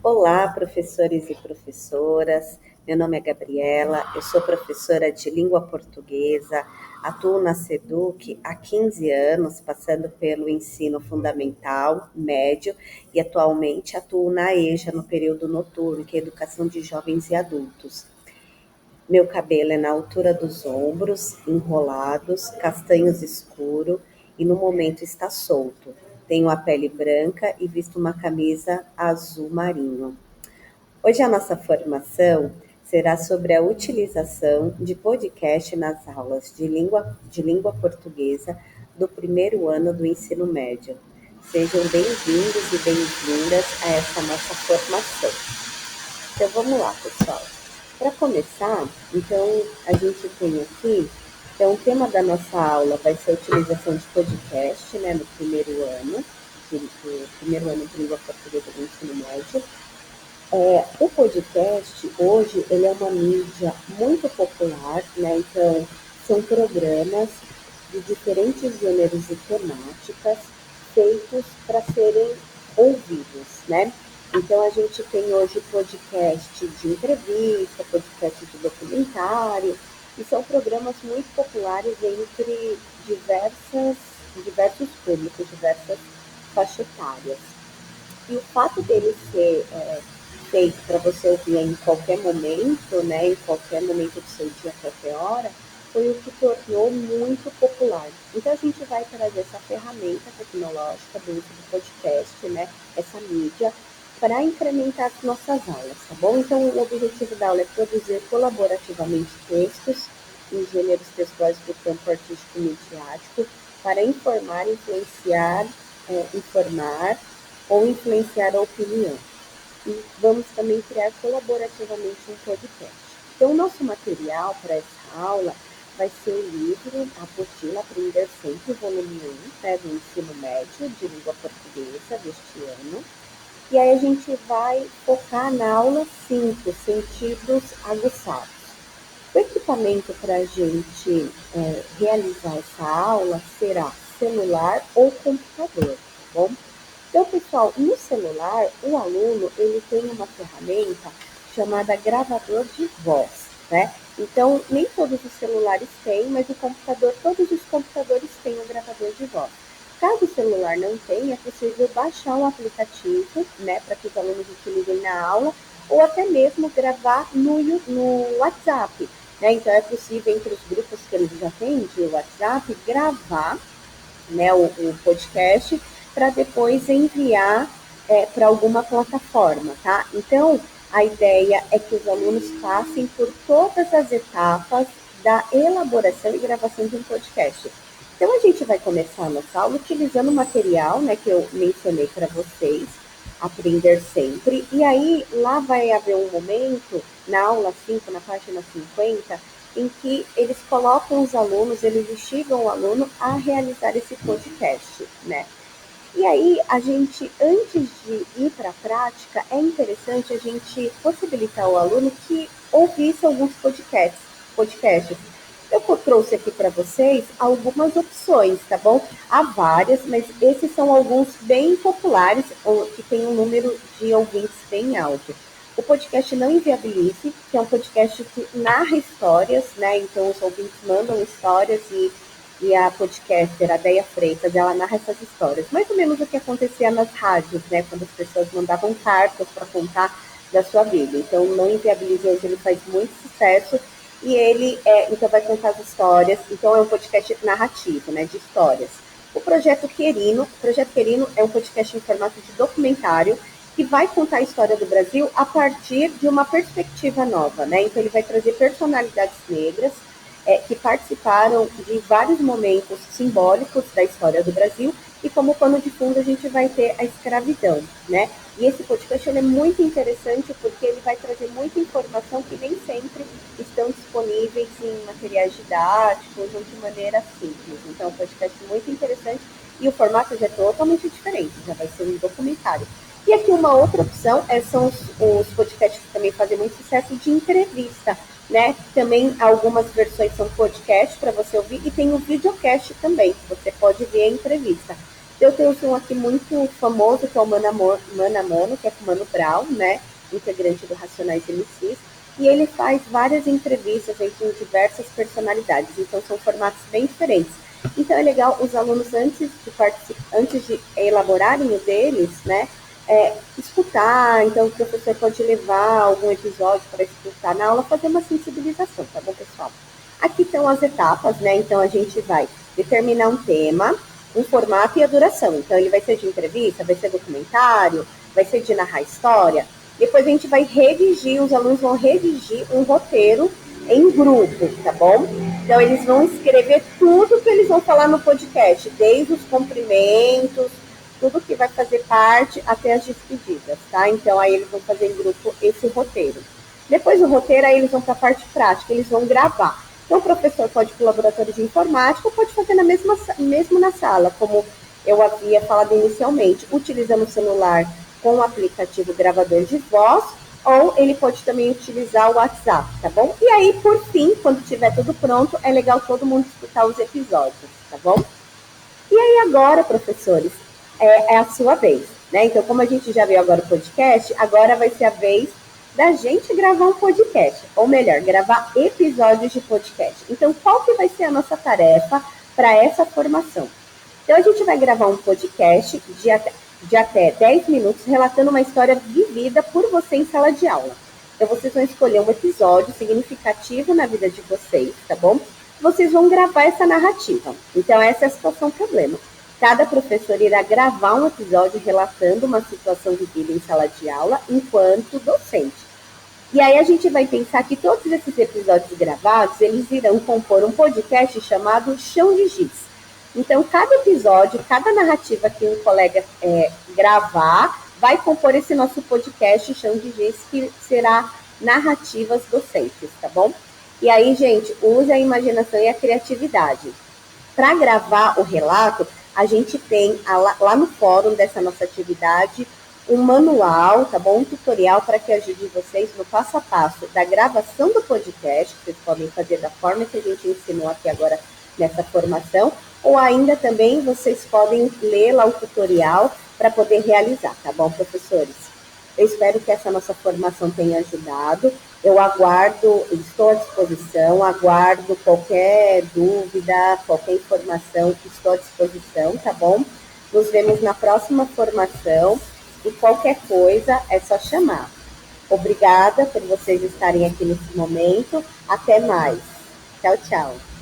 Olá, professores e professoras. Meu nome é Gabriela, eu sou professora de língua portuguesa, atuo na SEDUC há 15 anos, passando pelo ensino fundamental, médio, e atualmente atuo na EJA, no período noturno, que é Educação de Jovens e Adultos. Meu cabelo é na altura dos ombros, enrolados, castanhos escuro e no momento está solto. Tenho a pele branca e visto uma camisa azul marinho. Hoje a nossa formação será sobre a utilização de podcast nas aulas de língua portuguesa do primeiro ano do ensino médio. Sejam bem-vindos e bem-vindas a essa nossa formação. Então vamos lá, pessoal. Para começar, então a gente tem aqui, então o tema da nossa aula vai ser a utilização de podcast, né, no primeiro ano, do primeiro ano de língua portuguesa do ensino médio. O podcast, hoje, ele é uma mídia muito popular, né? Então, são programas de diferentes gêneros e temáticas feitos para serem ouvidos, né? Então, a gente tem hoje podcast de entrevista, podcast de documentário, e são programas muito populares entre diversos públicos, diversas faixas etárias. E o fato dele ser feito para você ouvir em qualquer momento, né, em qualquer momento do seu dia, a qualquer hora, foi o que tornou muito popular. Então a gente vai trazer essa ferramenta tecnológica do uso do podcast, né, essa mídia, para incrementar as nossas aulas, tá bom? Então o objetivo da aula é produzir colaborativamente textos em gêneros textuais do campo artístico e midiático para informar, influenciar, informar ou influenciar a opinião. E vamos também criar colaborativamente um podcast. Então, o nosso material para essa aula vai ser o livro A Apostila Aprender Sempre, volume 1, né, do ensino médio de língua portuguesa deste ano. E aí a gente vai focar na aula 5, sentidos aguçados. O equipamento para a gente realizar essa aula será celular ou computador, tá bom? Então, pessoal, no celular, o aluno ele tem uma ferramenta chamada gravador de voz, né? Então, nem todos os celulares têm, mas todos os computadores têm um gravador de voz. Caso o celular não tenha, é possível baixar um aplicativo, né, para que os alunos utilizem na aula, ou até mesmo gravar no WhatsApp, né? Então, é possível, entre os grupos que eles já têm de WhatsApp, gravar, né, o podcast para depois enviar para alguma plataforma, tá? Então, a ideia é que os alunos passem por todas as etapas da elaboração e gravação de um podcast. Então, a gente vai começar a nossa aula utilizando o material, né, que eu mencionei para vocês, Aprender Sempre. E aí, lá vai haver um momento, na aula 5, na página 50, em que eles colocam os alunos, eles instigam o aluno a realizar esse podcast, né? E aí, a gente, antes de ir para a prática, é interessante a gente possibilitar ao aluno que ouvisse alguns podcasts. Eu trouxe aqui para vocês algumas opções, tá bom? Há várias, mas esses são alguns bem populares, que tem um número de ouvintes bem alto. O podcast Não Inviabilize, que é um podcast que narra histórias, né? Então, os ouvintes mandam histórias e a podcaster, a Deia Freitas, ela narra essas histórias. Mais ou menos o que acontecia nas rádios, né? Quando as pessoas mandavam cartas para contar da sua vida. Então, Não Inviabilize hoje ele faz muito sucesso e ele então vai contar as histórias. Então, é um podcast narrativo, né? De histórias. O Projeto Querino é um podcast em formato de documentário que vai contar a história do Brasil a partir de uma perspectiva nova, né? Então, ele vai trazer personalidades negras que participaram de vários momentos simbólicos da história do Brasil e como pano de fundo a gente vai ter a escravidão, né? E esse podcast ele é muito interessante porque ele vai trazer muita informação que nem sempre estão disponíveis em materiais didáticos ou de maneira simples. Então, é um podcast muito interessante e o formato já é totalmente diferente, já vai ser um documentário. E aqui uma outra opção são os podcasts que também fazem muito sucesso de entrevista, né? Também algumas versões são podcast para você ouvir e tem o videocast também, que você pode ver a entrevista. Eu tenho um aqui muito famoso, que é o Mano a Mano, que é com o Mano Brown, né? Integrante do Racionais MCs. E ele faz várias entrevistas aí com diversas personalidades. Então, são formatos bem diferentes. Então, é legal os alunos, antes de elaborarem o deles, né? Escutar. Então, o professor pode levar algum episódio para escutar na aula, fazer uma sensibilização, tá bom, pessoal? Aqui estão as etapas, né? Então, a gente vai determinar um tema, um formato e a duração. Então, ele vai ser de entrevista, vai ser documentário, vai ser de narrar história. Depois a gente vai redigir, os alunos vão redigir um roteiro em grupo, tá bom? Então, eles vão escrever tudo que eles vão falar no podcast, desde os cumprimentos, tudo que vai fazer parte até as despedidas, tá? Então, aí eles vão fazer em grupo esse roteiro. Depois do roteiro, aí eles vão para a parte prática, eles vão gravar. Então, o professor pode ir para o laboratório de informática ou pode fazer mesmo na sala, como eu havia falado inicialmente, utilizando o celular com o aplicativo gravador de voz, ou ele pode também utilizar o WhatsApp, tá bom? E aí, por fim, quando tiver tudo pronto, é legal todo mundo escutar os episódios, tá bom? E aí agora, professores, é a sua vez, né? Então, como a gente já viu agora o podcast, agora vai ser a vez da gente gravar um podcast, ou melhor, gravar episódios de podcast. Então, qual que vai ser a nossa tarefa para essa formação? Então, a gente vai gravar um podcast de até 10 minutos relatando uma história vivida por você em sala de aula. Então, vocês vão escolher um episódio significativo na vida de vocês, tá bom? Vocês vão gravar essa narrativa. Então, essa é a situação problema. Cada professor irá gravar um episódio relatando uma situação vivida em sala de aula enquanto docente. E aí a gente vai pensar que todos esses episódios gravados, eles irão compor um podcast chamado Chão de Giz. Então, cada episódio, cada narrativa que um colega gravar, vai compor esse nosso podcast Chão de Giz, que será narrativas docentes, tá bom? E aí, gente, use a imaginação e a criatividade. Para gravar o relato, a gente tem lá no fórum dessa nossa atividade um manual, tá bom? Um tutorial para que ajude vocês no passo a passo da gravação do podcast, que vocês podem fazer da forma que a gente ensinou aqui agora nessa formação, ou ainda também vocês podem ler lá o tutorial para poder realizar, tá bom, professores? Eu espero que essa nossa formação tenha ajudado. Eu estou à disposição, aguardo qualquer dúvida, qualquer informação, estou à disposição, tá bom? Nos vemos na próxima formação e qualquer coisa é só chamar. Obrigada por vocês estarem aqui nesse momento. Até mais. Tchau, tchau.